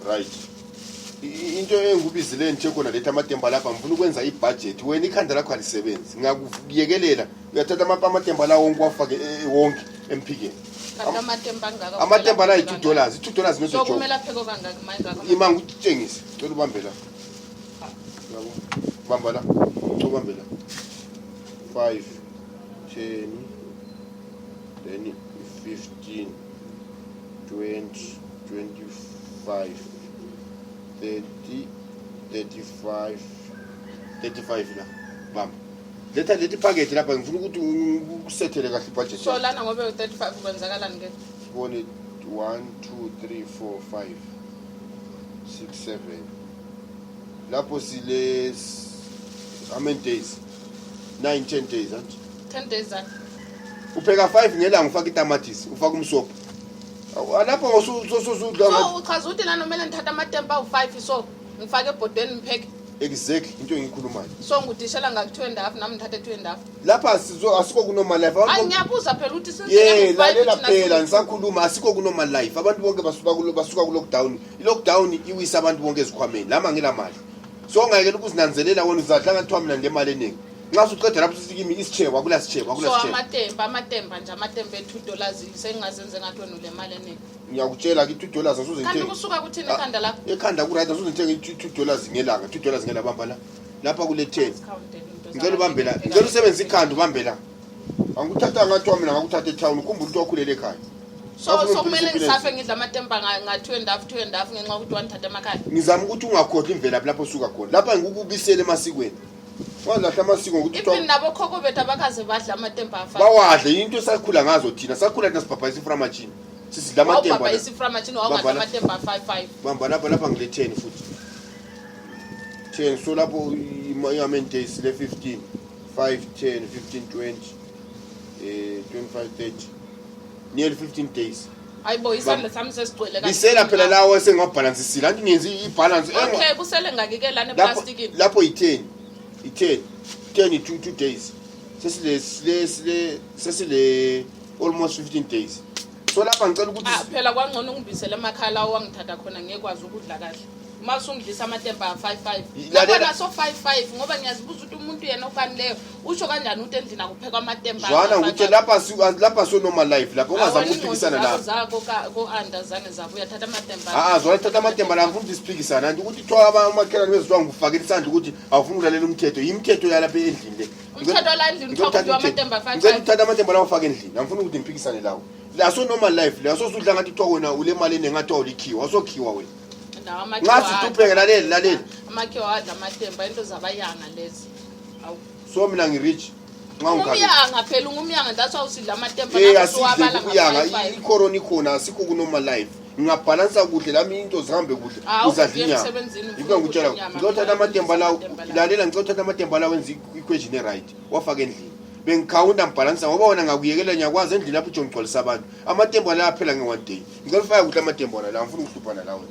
right into engubizile nje khona letha amatemba lapha ngifuna ukwenza ibudget wena ikhanda lakho alisebenzi ngakuyekelela uyathatha amatemba la wonke wafake wonke emphikeni amatemba la $2 $2 so kumele apheko kangaka mayingaka imanga utshengise cela ubambe la yabo bamba la ubambe la 5 10 then 15 20 25 30 35 la bamba lethi package lapha ngifuna ukuthi usethele kahle ibudget so lana ngobe u35 kwenzakalani ke sibone 1 2 3 4 5 6 7 lapho sile how many days 9 10 days 10 days upheka 5 ngelanga ufaka itamatisi ufaka umsopo lapho so uchaza ukuthi lana kumele ngithatha amatempa awu5 so ngifake ebhodweni ngipheke exactly into engikhulumayo so ngudishela ngaku2.5 nami ngithathe 2.5 lapha asiko ku normal life abantu ngiyabuza phela ukuthi since lalela phela ngisakhuluma asiko ku normal life abantu bonke basuka ku lockdown i-lockdown iwisa abantu bonke ezikhwameni lama ngela mali so ngayekela ukuzinanzelela wona uzadla ngathiwa mina ngemali eningi nxa usuqeda lapho sisikimi isicheba kula sicheba so amatemba nje amatemba $2 sengingazenze ngathi wena ule mali eningi ngiyakutshela ke $2 asuze kanti kusuka kuthini ekhanda lakho ekhanda ku right asuze ngithenga $2 ngelanga $2 ngela bamba la lapha kule 10 ngicela ubambe la ngicela usebenzise ikhanda ubambe la angikuthatha ngathi mina ngakuthatha etown ukhumbula ukuthi wakhulele ekhaya so kumele ngisafe ngidla amatemba nga2.5 ngenxa ukuthi wanithatha emakhaya ngizama ukuthi ungakhohlwa imvela lapho usuka khona lapha ngikubisela emasikweni walahla amasiko ukuthi even nabo khokho bethu abakaze badla amatemba afa bawadle into sakhula ngazo thina sakhula nasibhabhayisa iframachini sisidla amatemba babhayisa iframachini awungadla amatemba 5 bamba lapha ngile 10 futhi 10 so lapho i-main days le 15 5 10 15 20 25 30 nearly 15 days ayibo isandla sami sesigcwele bisela phela lawo sengabalansisile anti ngenzi ibalance okay kusele ngakikelana eplasticini lapho i10 2 days sesile almost 15 days so lapha ngicela ukuthi phela kwangcono ngibisele emakhaya lawo wangithatha khona ngekwazi ukudla kahle uma usungidlisa amatemba 5 lapha so 5 ngoba ngiyazibuza ukuthi umuntu yena ofanileyo usho kanjani ukuthi endlini akuphekwa amatemba jwana ukuthi lapha so normal life lapho ungazama ukuphikisana lapho zako ko andazane zabo uyathatha amatemba zona thatha amatemba la ngifuna isiphikisana anti ukuthi thola amakhelwane bezizwa ngikufakela isandla ukuthi awufuna ukulalela umthetho imithetho yalapha endlini le umthetho la endlini uthatha amatemba 5 ngicela uthatha amatemba la ufake endlini angifuna ukuthi ngiphikisane lawo la so normal life la so usudla ngathi thola wena ule mali enengathi awulikhiwa wasokhiwa wena ngathi tupheke lalela amakhiwa adla amatemba into zabayanga lezi so mina ngirich ngumyanga phela ungumyanga that's why usidla amatemba nasuwabala ngiyanga icorona ikhona asikho ku normal life ngingabhalansa kuhle lami into zihambe kuhle uzadlinya ngikungutshela ngizothatha amatemba lawo lalela ngizothatha amatemba lawo wenza equation right wafaka endlini bengikhawunda mbhalansa ngoba wona ngakuyekela nyakwazi endlini lapho ujongigcwalisa abantu amatemba la phela nge1 day ngizolifaka kuhle amatemba la ngifuna ukuhluphana lawo